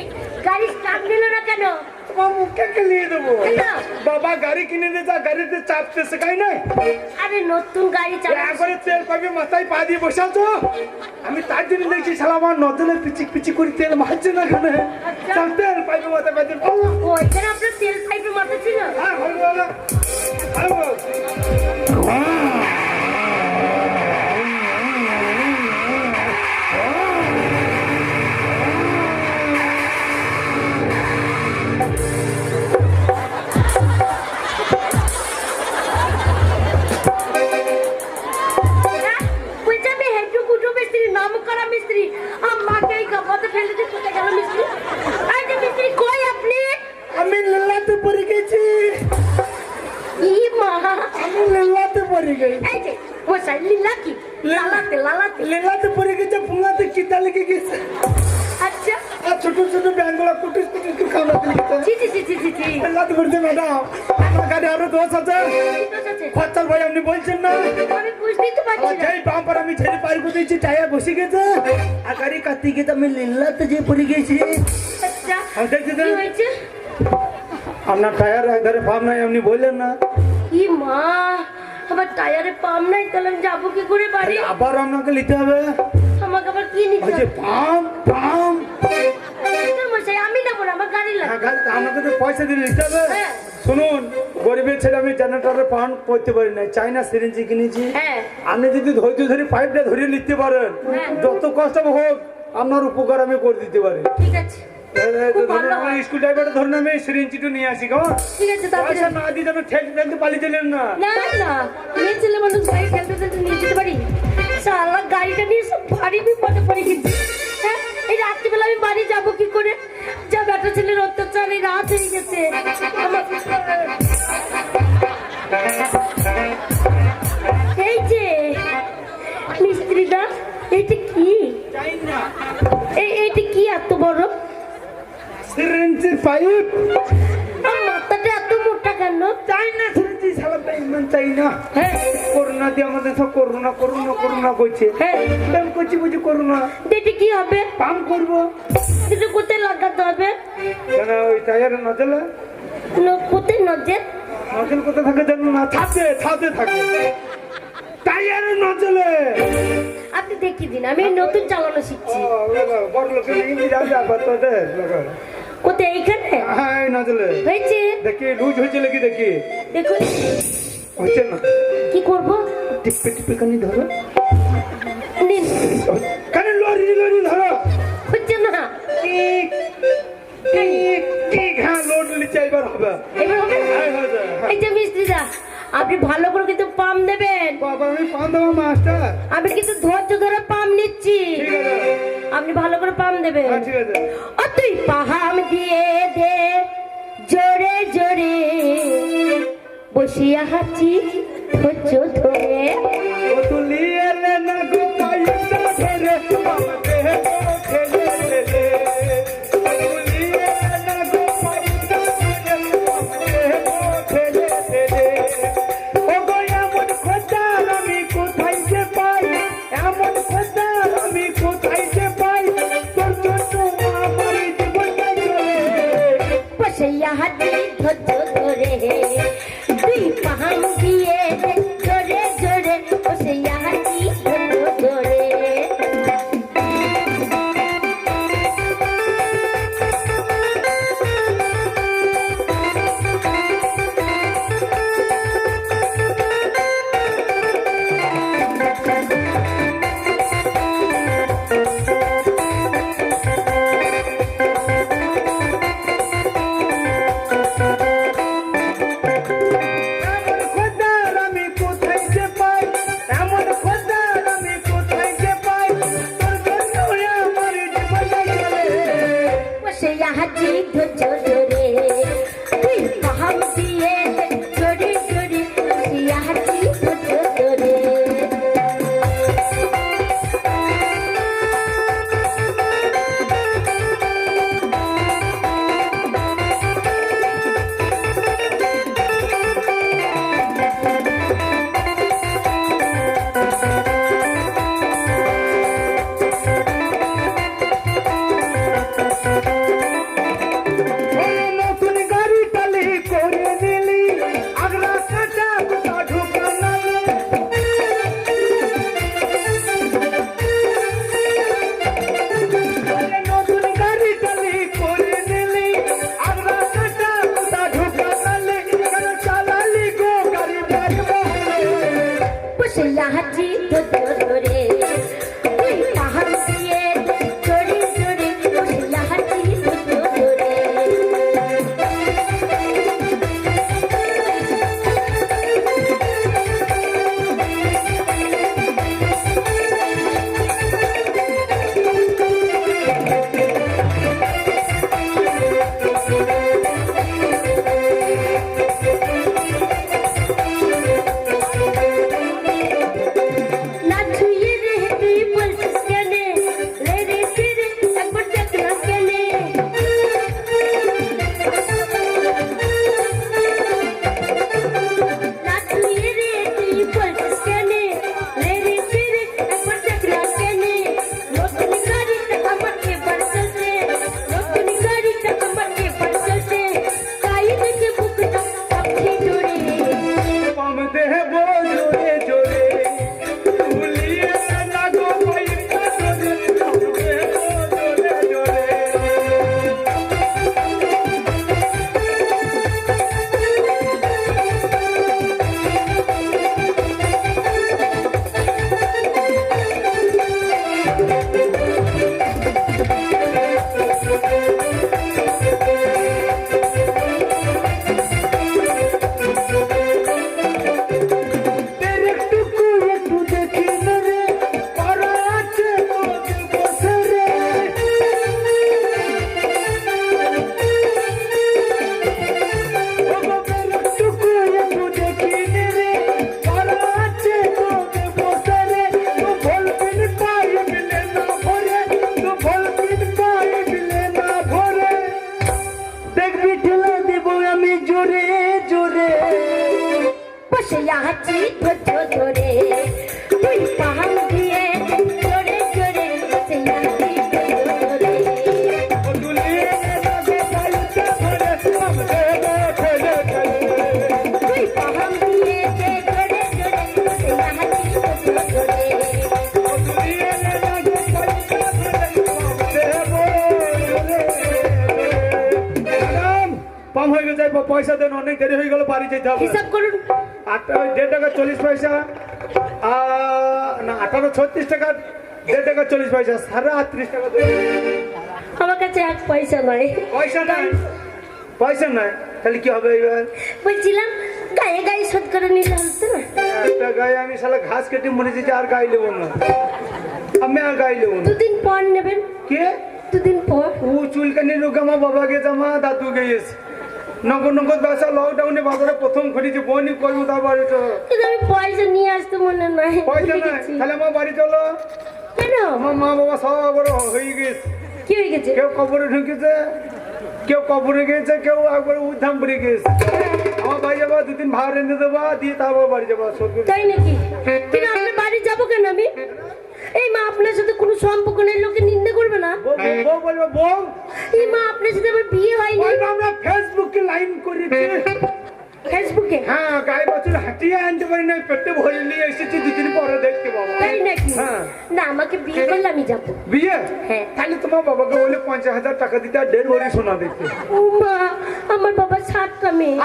গাড়ি স্টার্ট নিল না কেন
তোমার মুখে খেলিয়ে দেবো
কেন?
বাবা গাড়ি কিনে দিয়ে যা গাড়িতে চাপতে শেখাই নাই
আরে নতুন গাড়ি চালাচ্ছি
একবারে তেল পাবি মাথায় পা দিয়ে বসে আছো আমি তার জন্য দেখছি শালা আমার নজলে পিচিক পিচিক করে তেল মারছে না কেন চাল তেল পাইবে মাথায় পা দিয়ে
ও এখানে আপনার তেল পাইপের মাথা ছিল
হ্যাঁ ভালো ভালো ভালো
বলছে আমি হেঁটু কুটু মিস্ত্রি নাম করা মিস্ত্রি আমাকে এই গপাতে ফেলে দিয়ে কোথায় গেল মিস্ত্রি এই যে মিস্ত্রি কই আপনি
আমি লালাতে পড়ে গেছি
ই মা
আমি লালাতে পড়ে গেছি
এই যে ও সাই লীলা কি লালাতে লালাতে
লালাতে পড়ে গেছে পুঙ্গাতে কিতা লেগে গেছে
আচ্ছা
আর ছোট ছোট ব্যাঙ্গলা কুটিস কুটিস করে খাওয়াতে লেগেছে
জি জি জি জি জি জি
লালাতে পড়ছে ম্যাডাম আমার গাড়ি আরো 10,000
ঠিক আছে
খরচার ভাই আপনি বলছেন না
আমি বুঝতেই তো পারছি না
যেই বাম্পার আমি ছেড়ে পার করে দিয়েছি টায়ার বসে গেছে আর গাড়ি কাটতে গেছে আমি লিল্লাতে যে পড়ে গেছি
আচ্ছা
আর দেখতে
কি
দেন
হয়েছে
আপনার টায়ার একধারে পাম নাই আপনি বললেন না
ই মা আমার টায়ারে পাম নাই তাহলে আমি যাবো কি করে বাড়ি
আবার আপনাকে নিতে হবে
আমাকে আবার কি নিতে
ওই যে
হবে?
পাম পাম
না মশাই আমি নেবো না আমার গাড়ি লাগবে
আমাকে তো পয়সা দিয়ে নিতে হবে
হ্যাঁ।
শুনুন গরিবের ছেলে আমি জেনারেটরের পান করতে পারি না চাইনা সিরিঞ্জি কিনেছি
হ্যাঁ
আপনি যদি ধৈর্য ধরে পাইপটা ধরে নিতে পারেন
হ্যাঁ।
যত কষ্ট হোক আপনার উপকার আমি করে দিতে পারি
ঠিক আছে খুব ভালো হয়।
স্কুল ড্রাইভারটা ধরুন আমি সিরিঞ্জিটা নিয়ে আসি কেমন
ঠিক আছে তাড়াতাড়ি
পয়সা না দিতে আমি ঠেক ফেলতে পালিয়ে দিলেন না
না না মেয়ে ছেলে মানুষ গাড়ি ঠেলতে ঠেলতে নিয়ে যেতে পারি সারা গাড়িটা নিয়ে সব ভারী বিপদে পড়ে গেছি হ্যাঁ এই রাত্রিবেলা আমি বাড়ি যাবো কি করে যা বেটা ছেলের অত্যাচার এই রাত হয়ে গেছে এই যে মিস্ত্রিদা এইটা কি
চাইনা
এইটা কি এত বড়
সিরিঞ্জির পাইপ
আর মাথাটা এত মোটা কেন
চাইনা সিরিঞ্জি শালা বেঈমান চাইনা
হ্যাঁ
করোনা দিয়ে আমাদের সব করোনা করোনা করোনা করছে
হ্যাঁ
আমি করছি বুঝি করোনা
এটা কি হবে
পাম্প করবো
এটা কোথায় লাগাতে হবে
কেন ওই টায়ারে নজলে
কোথায় নজর
নজল কোথায় থাকে জানো না ছাদে ছাদে থাকে টায়ারে নজলে
আপনি দেখিয়ে দিন আমি এই নতুন চালানো শিখছি
বড় লোকের ইঞ্জিন যাবে আবার তোদের
কোথায় এইখানে
হ্যাঁ এই নজলে
হয়েছে
দেখি লুজ হয়েছে নাকি দেখি
দেখুন
হচ্ছে না
কি করব
টিপে টিপে কানি ধরো
নিন
কানে লরি লরি ধরো
হচ্ছে না
ঠিক ঠিক ঠিক হ্যাঁ লোড নিচে এবার হবে
এবার হবে
হ্যাঁ হয়ে যায়
এই যে মিস্ত্রিদা আপনি ভালো করে কিন্তু পাম দেবেন।
বাবা আমি পান দেবো মাস্টার।
আমি কিন্তু ধৈর্য ধরে পাম নিচ্ছি,
ঠিক আছে
আপনি ভালো করে পাম দেবেন।
হ্যাঁ ঠিক আছে।
ও তুই পাহাম দিয়ে দে জোরে জোরে, বসিয়া হাঁচি ধৈর্য ধরে।
ও তুলি এলে না গো পাইটা ধরে আমাকে খেলে খেলে। ও তুলি এলে না গো পাইটা ধরে আমাকে খেলে খেলে। ও গো এমন খোঁজার আমি কোথায় যে পাই, এমন খোঁজার আমি কোথায় যে পাই, তোর জন্য আমার জীবনটা চলে।
বসিয়া হাঁচি ধৈর্য ধরে, তুই পাহাম দিয়ে দে জোরে জোরে, বসিয়া হাঁচি ধৈর্য ধরে।
এমন খোঁজার আমি কোথায় যে পাই, এমন খোঁজার আমি কোথায় যে পাই, তোর জন্য আমার জীবনটা চলে।
বসিয়া হাঁচি ধৈর্য ধরে, তুই পাহাম দিয়ে দে জোরে জোরে, বসিয়া হাঁচি ধৈর্য ধরে।
ওই নতুন গাড়ি টালি করে নিলি, আগলা কাটা গোটা ঢুকানালে। ওই নতুন গাড়ি টালি করে নিলি, আগলা কাটা গোটা ঢুকানালে। কেন চালালি গো গাড়ি ব্যাগ বহলে।
বসিয়া হাঁচি ধৈর্য ধরে, তুই পাহাম দিয়ে দে জোরে জোরে, বসিয়া হাঁচি ধৈর্য ধরে। না ছুঁয়ে রে তুই বলছিস কেনে, রে রে রে একবার দেখ না কেনে। না ছুঁয়ে রে তুই বলছিস কেনে, রে রে রে একবার দেখ না কেনে। নতুন গাড়িটা আমার এবার চলছে, নতুন গাড়িটা আমার এবার চলছে, তাই দেখে বুকটা কাঁপছে জোরে।
পাম দেবো জোরে জোরে, তুলিয়ে না গো পাইটা ধরে পাম দেবো জোরে জোরে। तेरे टुकु एकटु देखी न रे, परा आछे तोर बसे रे। ओ गो तेरे टुकु एकटु देखी न रे, परा आछे तोर बसे रे। तू भोल बिन पाए मिले ना भोरे, तू भोल बिन पाए मिले ना भोरे। देखबी ठेला देबो आमी जोरे जोरे।
বসিয়া হাঁচি ধৈর্য ধরে, তুই পাহাম দিয়ে দে জোরে জোরে, বসিয়া হাঁচি ধৈর্য ধরে।
ओ दुलिये ना गो पाइटा धरे पाम देबो खेले खेले।
তুই পাহাম দিয়ে দে জোরে জোরে, বসিয়া হাঁচি ধৈর্য ধরে।
ओ दुलिये ना गो पाइटा धरे पाम देबो रे। ম্যাডাম পাম হয়ে গেছে, পয়সা দেন, অনেক দেরি হয়ে গেল, বাড়ি যেতে হবে।
হিসাব করুন।
1.5 টাকা 40 পয়সা, না 18.36 টাকা, 1.5 টাকা 40 পয়সা, 38 টাকা দেবে।
আমার কাছে এক পয়সা নয়।
পয়সা নাই, পয়সা নাই, তাহলে কি হবে এবার?
বলছিলাম গায়ে গায়ে শোধ করে নিলে হতো না?
একটা গায়ে আমি শালা ঘাস কেটে মরে যেতে আর গায়ে নেবো না, আমি আর গায়ে নেবো না।
দুদিন পর নেবেন।
কে?
দুদিন পর।
ও চুলকানি রোগ আমার বাবা গেছে, আমার দাদু গেছে। নগদ নগদ ব্যবসা লকডাউনে বাজারে প্রথম ঘটেছে, বনি করবো তারপরে তো।
কিন্তু আমি পয়সা নিয়ে আসতে মনে নাই।
পয়সা
ভুলে
নাই,
গেছি।
তাহলে আমার বাড়ি চলো।
কেন?
আমার মা বাবা সব বড় হয়ে গেছে,
কি হয়ে গেছে?
কেউ কবরে ঢুকেছে, কেউ কবরে গেছে, কেউ একবারে উদ্ধাম করে গেছে। আমার বাড়ি যাবা, দুদিন ভাড়া রেঁধে দেবা, দিয়ে তারপর বাড়ি যাবা। সত্যি
তাই নাকি? কিন্তু আপনার বাড়ি যাবো কেন আমি? এই মা আপনার সাথে কোনো সম্পর্ক নেই, লোকে নিন্দা করবে না?
বউ বলবো, বউ
এই মা আপনার সাথে আমার বিয়ে হয়নি।
বলবো আমরা ফেসবুকে লাইন করেছি।
ফেসবুকে?
হ্যাঁ, গায়ে বছর হাঁটিয়ে আনতে পারি না, পেটে ভরে নিয়ে এসেছি, দুদিন পরে দেখতে পাবো।
তাই নাকি?
হ্যাঁ।
না, আমাকে বিয়ে করলে আমি যাবো।
বিয়ে?
হ্যাঁ।
তাহলে তোমার বাবাকে বলে 50,000 টাকা দিতে আর 1.5 ভরি সোনা দিতে।
ও মা, আমার বাবা 7টা মেয়ে।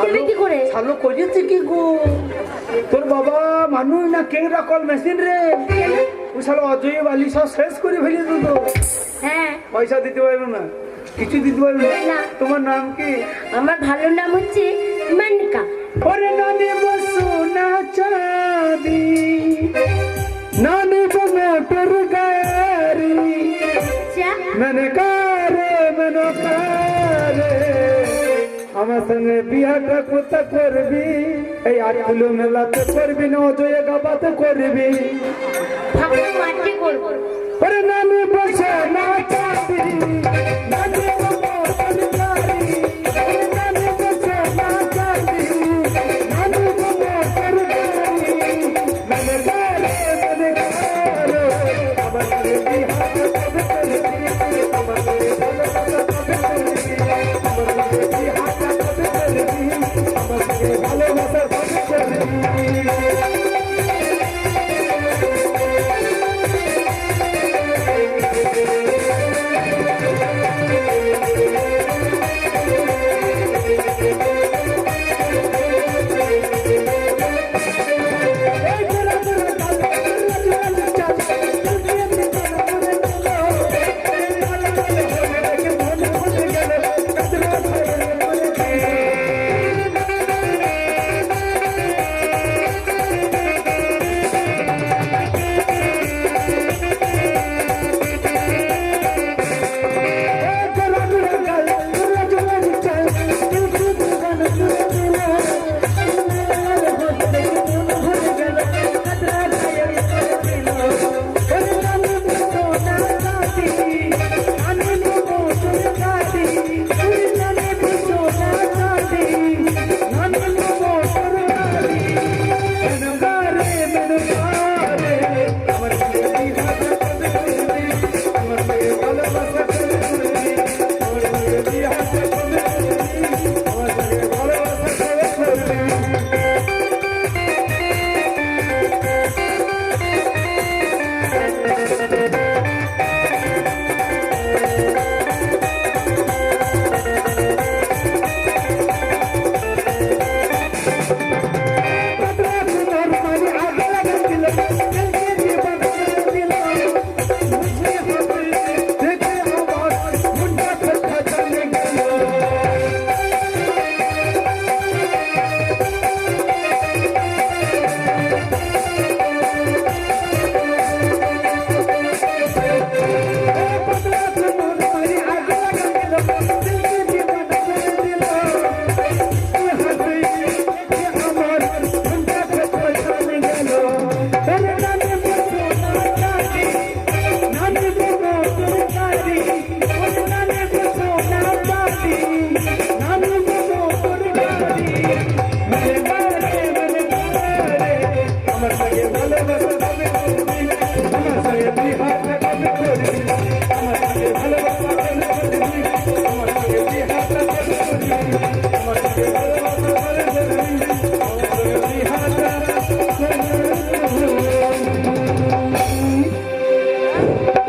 দেবে কি করে?
শালো করেছে কি গো? তোর বাবা মানুষ না কেংরা কল মেশিন রে? ও শালো অজয় বালি সব শেষ করে ফেলে দিত।
হ্যাঁ।
পয়সা দিতে পারবে না, কিছু দিতে পারবে
না।
না। তোমার নাম কি?
আমার ভালো নাম হচ্ছে মানিকা।
ওরে নানি বসু না চাঁদি, নানি মোটর গাড়ি, মনে কারে আমার সঙ্গে বিয়াটা কোথা করবি? এই 8 কিলো মেলাতে করবি না, অজয় গাবাতে করবি?
ফাঁকা মাঠে করবো।
ওরে নানি বসে না চাঁদি, নানি মোটর গাড়ি, ওরে নানি বসে না চাঁদি, নানি মোটর গাড়ি, মনে কারে আমার সঙ্গে বিয়াটা কবে করবি? আমার সঙ্গে ভালোবাসা কবে করবি? আমার সঙ্গে বিয়াটা কবে করবি? আমার সঙ্গে ভালোবাসা কবে করবি?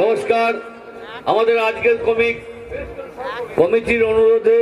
নমস্কার, আমাদের আজকের কমিটির অনুরোধে